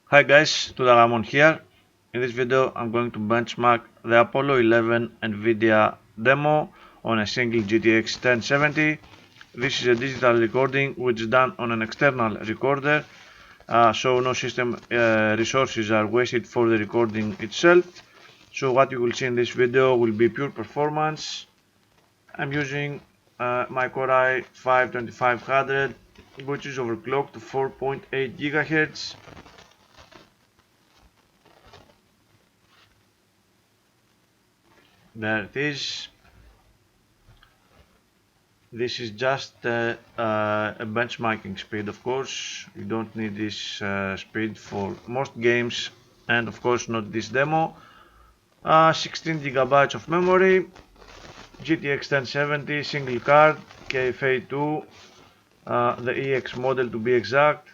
Hi guys, Ramon here. In this video I'm going to benchmark the Apollo 11 NVIDIA demo on a single GTX 1070. This is a digital recording which is done on an external recorder, so no system resources are wasted for the recording itself. So what you will see in this video will be pure performance. I'm using my Core i5 2500, which is overclocked to 4.8 GHz. There it is. This is just a benchmarking speed. Of course, you don't need this speed for most games, and of course not this demo. 16 gigabytes of memory, GTX 1070 single card, KFA2, the EX model to be exact,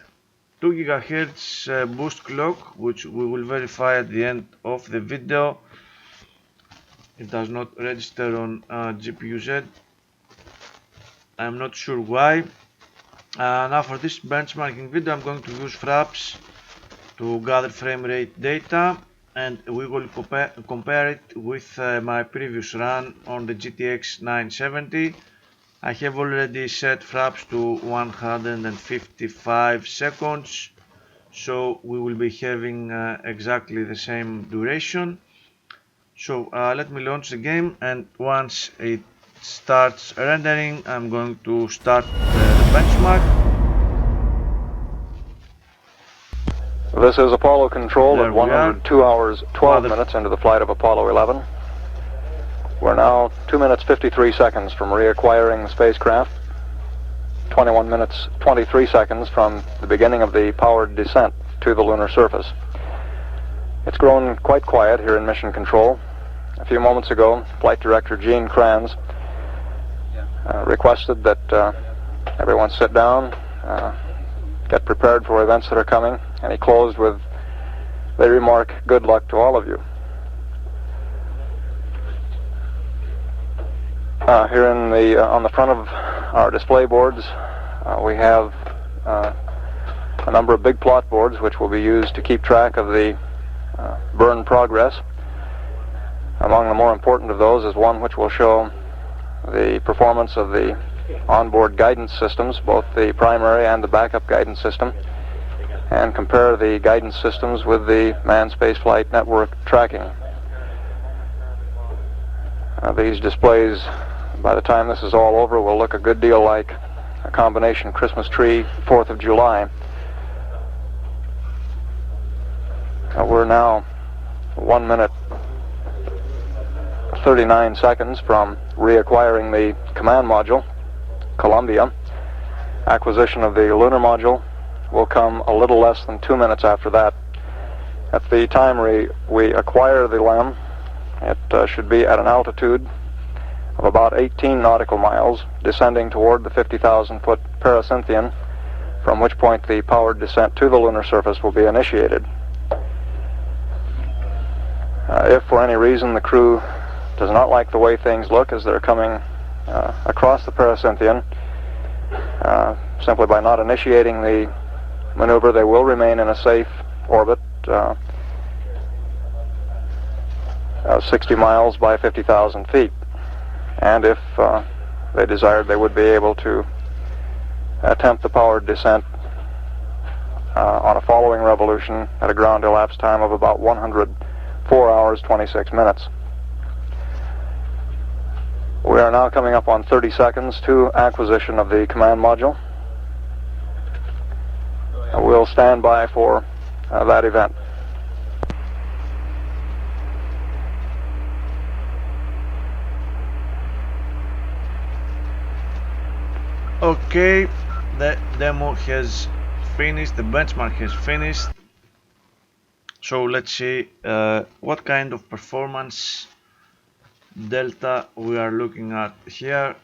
2 GHz boost clock, which we will verify at the end of the video. It does not register on GPU-Z. I'm not sure why. Now for this benchmarking video I'm going to use fraps to gather frame rate data, and we will compare it with my previous run on the GTX 970. I have already set fraps to 155 seconds, so we will be having exactly the same duration. So let me launch the game, and once it starts rendering I'm going to start the benchmark. This is Apollo Control at 102 hours 12 minutes into the flight of Apollo 11. We're now 2 minutes 53 seconds from reacquiring the spacecraft, 21 minutes 23 seconds from the beginning of the powered descent to the lunar surface. It's grown quite quiet here in Mission Control. A few moments ago, Flight Director Gene Kranz requested that everyone sit down, get prepared for events that are coming, and he closed with the remark, "Good luck to all of you." Here in on the front of our display boards, we have a number of big plot boards which will be used to keep track of the burn progress. Among the more important of those is one which will show the performance of the onboard guidance systems, both the primary and the backup guidance system, and compare the guidance systems with the manned spaceflight network tracking. These displays, by the time this is all over, will look a good deal like a combination Christmas tree 4th of July. We're now 1 minute 39 seconds from reacquiring the command module, Columbia. Acquisition of the lunar module will come a little less than 2 minutes after that. At the time we acquire the LEM, it should be at an altitude of about 18 nautical miles, descending toward the 50,000 foot pericynthion, from which point the powered descent to the lunar surface will be initiated. If for any reason the crew does not like the way things look as they're coming across the pericynthion, simply by not initiating the maneuver, they will remain in a safe orbit, 60 miles by 50,000 feet. And if they desired, they would be able to attempt the powered descent on a following revolution at a ground elapsed time of about 104 hours 26 minutes. We are now coming up on 30 seconds to acquisition of the command module. We'll stand by for that event. Okay, the demo has finished, the benchmark has finished. So let's see what kind of performance delta we are looking at here.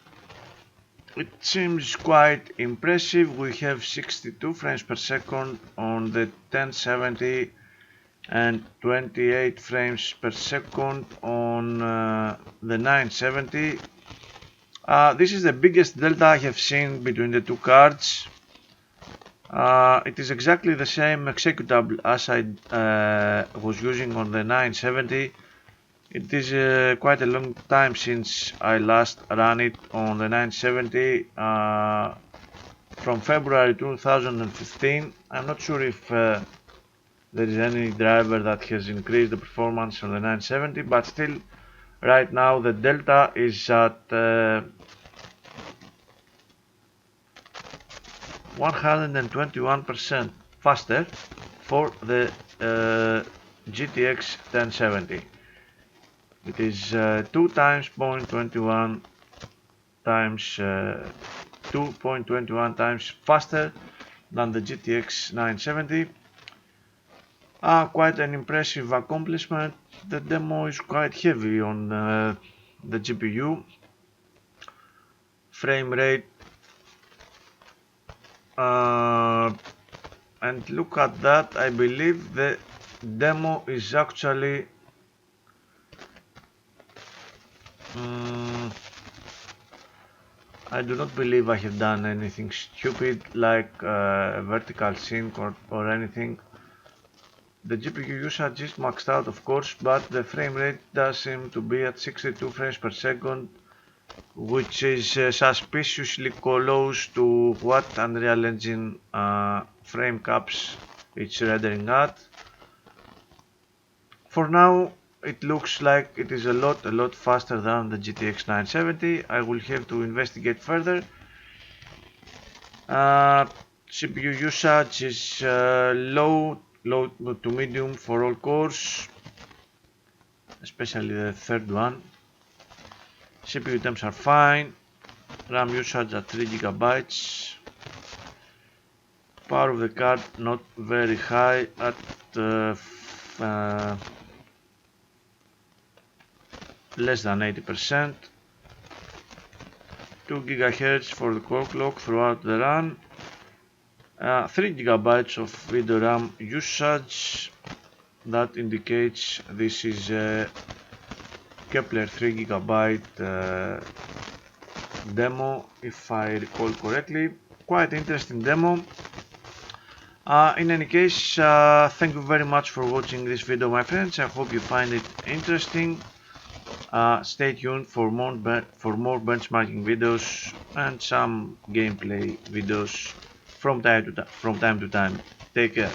It seems quite impressive. We have 62 frames per second on the 1070 and 28 frames per second on the 970. This is the biggest delta I have seen between the two cards. It is exactly the same executable as I was using on the 970. It is quite a long time since I last ran it on the 970, from February 2015. I'm not sure if there is any driver that has increased the performance on the 970, but still right now the delta is at 121% faster for the GTX 1070. It is 2 times 0.21 times 2.21 times faster than the GTX 970. Quite an impressive accomplishment. The demo is quite heavy on the GPU. Frame rate, and look at that, I believe the demo is actually I do not believe I have done anything stupid like vertical sync or anything. The GPU usage is maxed out, of course, but the frame rate does seem to be at 62 frames per second, which is suspiciously close to what Unreal Engine frame caps it's rendering at. For now, it looks like it is a lot faster than the GTX 970. I will have to investigate further. CPU usage is low to medium for all cores, especially the third one. CPU temps are fine. RAM usage at 3 GB. Power of the card not very high at less than 80%. 2 GHz for the core clock throughout the run. 3 GB of video RAM usage. That indicates this is a Kepler 3 GB demo, if I recall correctly. Quite interesting demo. In any case, thank you very much for watching this video, my friends. I hope you find it interesting. Stay tuned for more benchmarking videos and some gameplay videos from time to time. Take care.